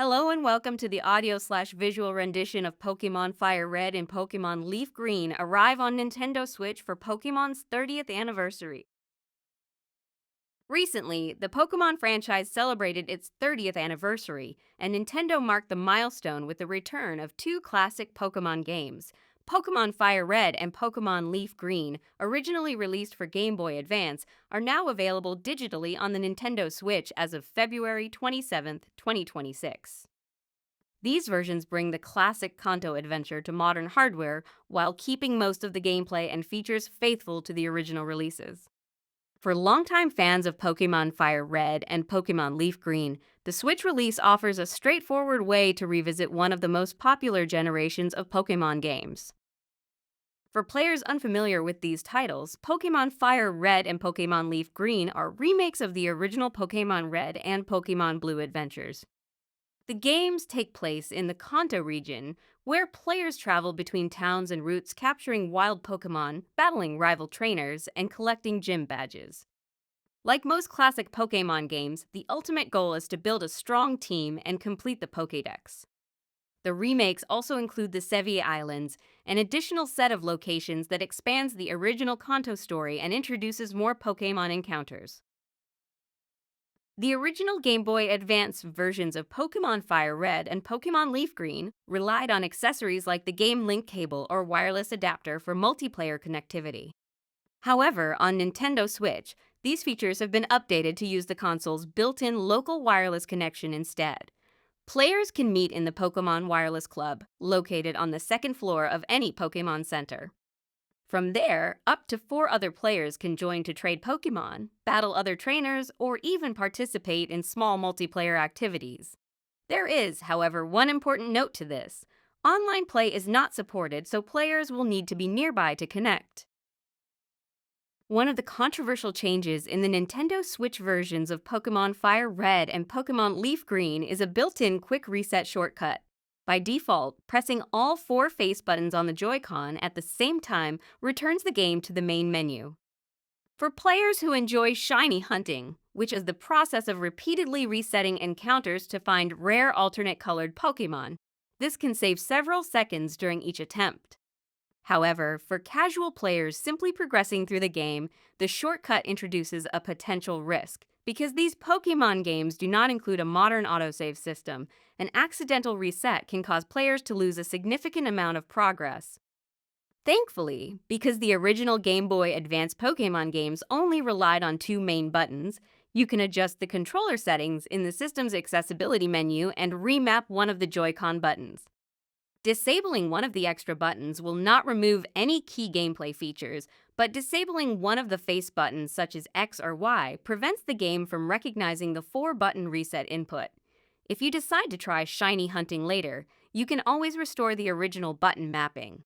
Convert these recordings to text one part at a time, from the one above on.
Hello and welcome to the audio/visual rendition of Pokémon FireRed and Pokémon LeafGreen arrive on Nintendo Switch for Pokémon's 30th anniversary. Recently, the Pokémon franchise celebrated its 30th anniversary, and Nintendo marked the milestone with the return of two classic Pokémon games. Pokémon FireRed and Pokémon LeafGreen, originally released for Game Boy Advance, are now available digitally on the Nintendo Switch as of February 27, 2026. These versions bring the classic Kanto adventure to modern hardware while keeping most of the gameplay and features faithful to the original releases. For longtime fans of Pokémon FireRed and Pokémon LeafGreen, the Switch release offers a straightforward way to revisit one of the most popular generations of Pokémon games. For players unfamiliar with these titles, Pokémon FireRed and Pokémon LeafGreen are remakes of the original Pokémon Red and Pokémon Blue adventures. The games take place in the Kanto region, where players travel between towns and routes capturing wild Pokémon, battling rival trainers, and collecting gym badges. Like most classic Pokémon games, the ultimate goal is to build a strong team and complete the Pokédex. The remakes also include the Sevi Islands, an additional set of locations that expands the original Kanto story and introduces more Pokémon encounters. The original Game Boy Advance versions of Pokémon FireRed and Pokémon LeafGreen relied on accessories like the Game Link cable or wireless adapter for multiplayer connectivity. However, on Nintendo Switch, these features have been updated to use the console's built-in local wireless connection instead. Players can meet in the Pokémon Wireless Club, located on the second floor of any Pokémon Center. From there, up to 4 other players can join to trade Pokémon, battle other trainers, or even participate in small multiplayer activities. There is, however, one important note to this. Online play is not supported, so players will need to be nearby to connect. One of the controversial changes in the Nintendo Switch versions of Pokémon FireRed and Pokémon LeafGreen is a built-in quick reset shortcut. By default, pressing all 4 face buttons on the Joy-Con at the same time returns the game to the main menu. For players who enjoy shiny hunting, which is the process of repeatedly resetting encounters to find rare alternate colored Pokémon, this can save several seconds during each attempt. However, for casual players simply progressing through the game, the shortcut introduces a potential risk. Because these Pokémon games do not include a modern autosave system, an accidental reset can cause players to lose a significant amount of progress. Thankfully, because the original Game Boy Advance Pokémon games only relied on 2 main buttons, you can adjust the controller settings in the system's accessibility menu and remap one of the Joy-Con buttons. Disabling one of the extra buttons will not remove any key gameplay features, but disabling one of the face buttons such as X or Y prevents the game from recognizing the 4-button reset input. If you decide to try shiny hunting later, you can always restore the original button mapping.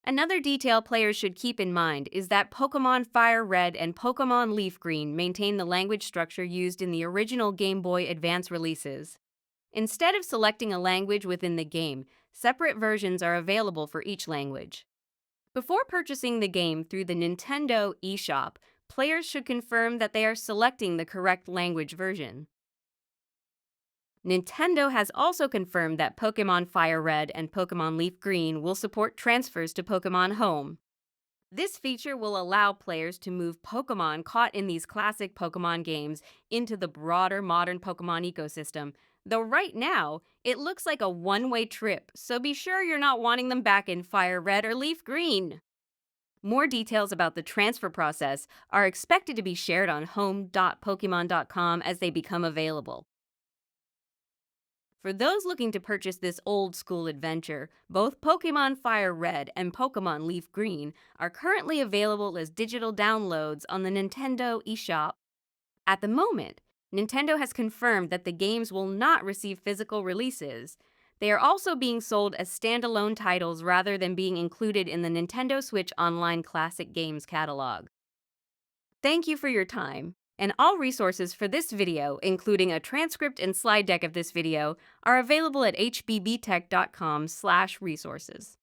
Another detail players should keep in mind is that Pokémon FireRed and Pokémon LeafGreen maintain the language structure used in the original Game Boy Advance releases. Instead of selecting a language within the game, separate versions are available for each language. Before purchasing the game through the Nintendo eShop, players should confirm that they are selecting the correct language version. Nintendo has also confirmed that Pokémon FireRed and Pokémon LeafGreen will support transfers to Pokémon Home. This feature will allow players to move Pokémon caught in these classic Pokémon games into the broader modern Pokémon ecosystem, though right now, it looks like a one-way trip, so be sure you're not wanting them back in FireRed or LeafGreen. More details about the transfer process are expected to be shared on home.pokemon.com as they become available. For those looking to purchase this old-school adventure, both Pokémon FireRed and Pokémon LeafGreen are currently available as digital downloads on the Nintendo eShop. At the moment, Nintendo has confirmed that the games will not receive physical releases. They are also being sold as standalone titles rather than being included in the Nintendo Switch Online Classic Games catalog. Thank you for your time, and all resources for this video, including a transcript and slide deck of this video, are available at hbbtech.com/resources.